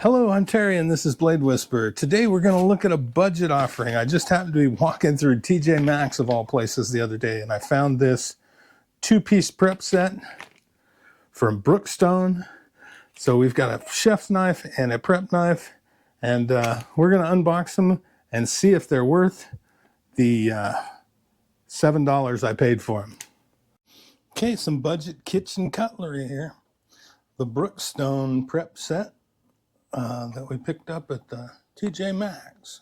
Hello, I'm Terry and this is Blade Whisperer. Today we're going to look at a budget offering. I just happened to be walking through TJ Maxx of all places the other day and I found this two-piece prep set from Brookstone. So we've got a chef's knife and a prep knife, and we're going to unbox them and see if they're worth the $7 I paid for them. Okay, some budget kitchen cutlery here. The Brookstone prep set that we picked up at the TJ Maxx.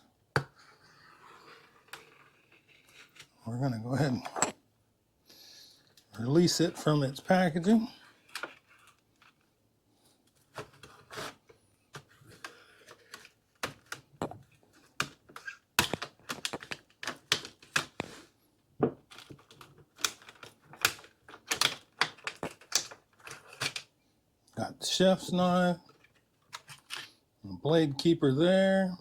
We're going to go ahead and release it from its packaging. Got the chef's knife, the blade keeper there.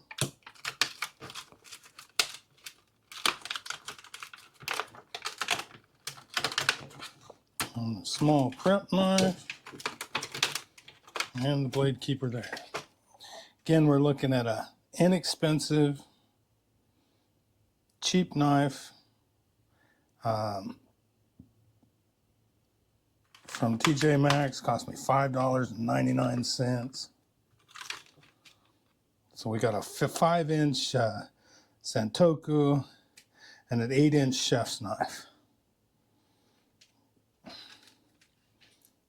And the small prep knife and the blade keeper there. Again, we're looking at an inexpensive, cheap knife from TJ Maxx. Cost me $5.99. So we got a 5-inch Santoku and an 8-inch chef's knife.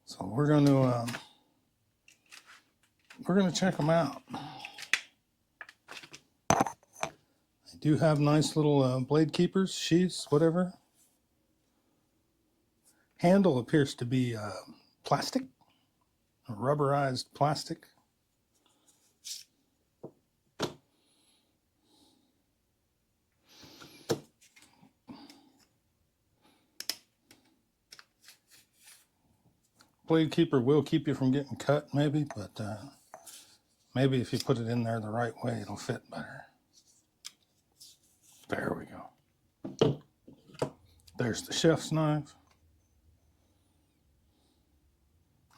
So we're going to check them out. They do have nice little blade keepers, sheaths, whatever. Handle appears to be plastic, rubberized plastic. Blade keeper will keep you from getting cut, maybe, but maybe if you put it in there the right way, it'll fit better. There we go. There's the chef's knife.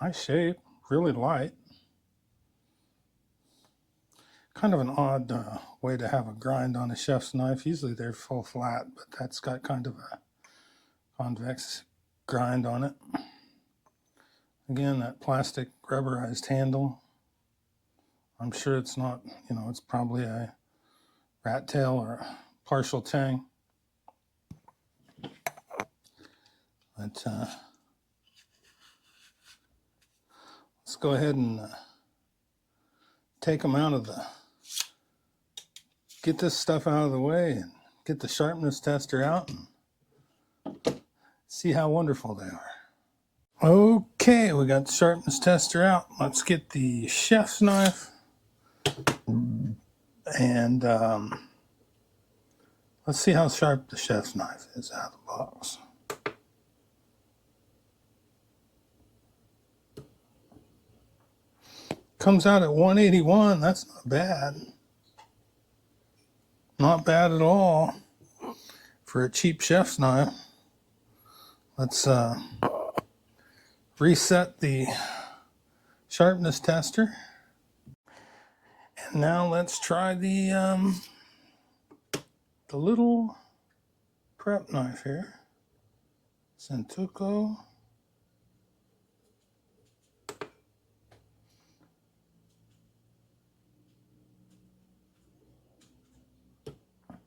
Nice shape, really light. Kind of an odd way to have a grind on a chef's knife. Usually they're full flat, but that's got kind of a convex grind on it. Again, that plastic rubberized handle. I'm sure it's not, it's probably a rat tail or a partial tang. But let's go ahead and take them out of get this stuff out of the way and get the sharpness tester out and see how wonderful they are. Okay, we got the sharpness tester out. Let's get the chef's knife and let's see how sharp the chef's knife is out of the box. Comes out at 181. That's not bad. Not bad at all for a cheap chef's knife. Let's reset the sharpness tester. And now let's try the little prep knife here. Santoku.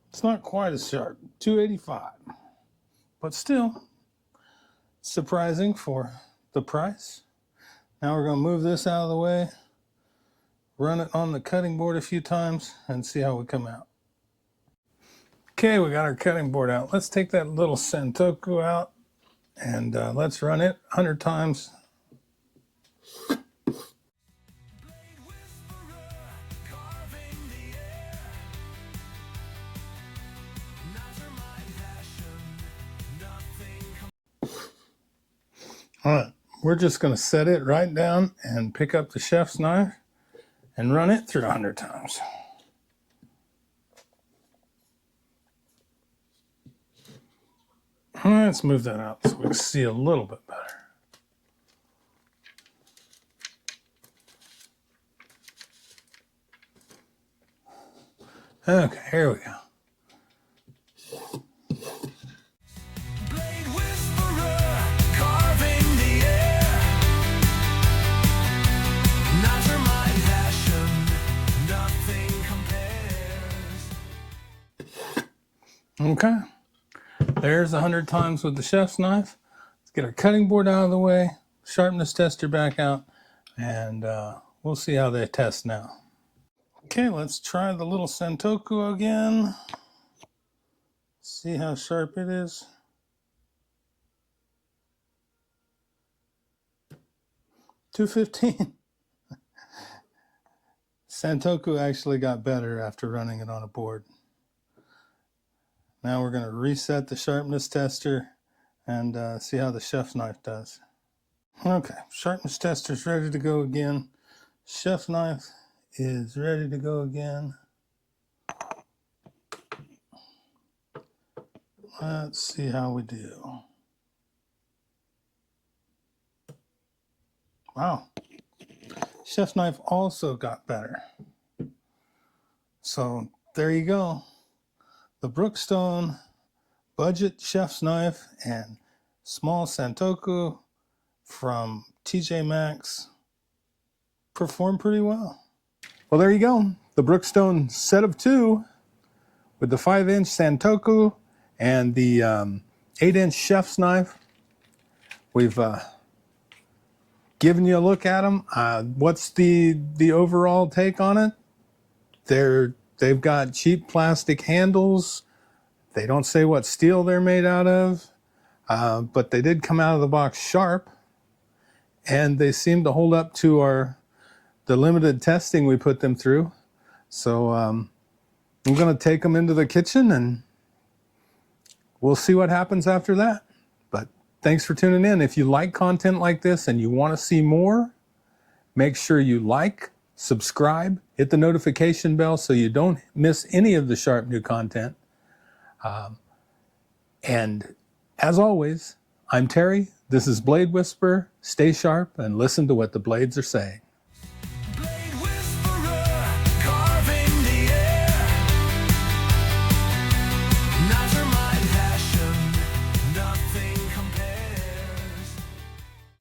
It's not quite as sharp, 285, but still surprising for the price. Now we're going to move this out of the way, run it on the cutting board a few times, and see how we come out. Okay, we got our cutting board out. Let's take that little Santoku out, and let's run it 100 times. All right, we're just going to set it right down and pick up the chef's knife and run it through 100 times. All right, let's move that out so we can see a little bit better. Okay, here we go. Blade whisperer, carving the air. Knives are my passion, nothing compares. Okay, there's 100 times with the chef's knife. Let's get our cutting board out of the way, sharpness tester back out, and we'll see how they test now. Okay, let's try the little Santoku again. See how sharp it is. $2.15. Santoku actually got better after running it on a board. Now we're going to reset the sharpness tester and see how the chef's knife does. Okay, sharpness tester's ready to go again. Chef knife is ready to go again. Let's see how we do. Wow. Chef's knife also got better. So there you go. The Brookstone budget chef's knife and small Santoku from TJ Maxx performed pretty well. Well, there you go. The Brookstone set of two with the 5-inch Santoku and the 8-inch chef's knife. We've given you a look at them. What's the overall take on it? They've got cheap plastic handles. They don't say what steel they're made out of, but they did come out of the box sharp, and they seem to hold up to the limited testing we put them through. So I'm going to take them into the kitchen, and we'll see what happens after that. But thanks for tuning in. If you like content like this and you want to see more, make sure you like, subscribe, hit the notification bell so you don't miss any of the sharp new content. And as always, I'm Terry. This is Blade Whisperer. Stay sharp and listen to what the blades are saying.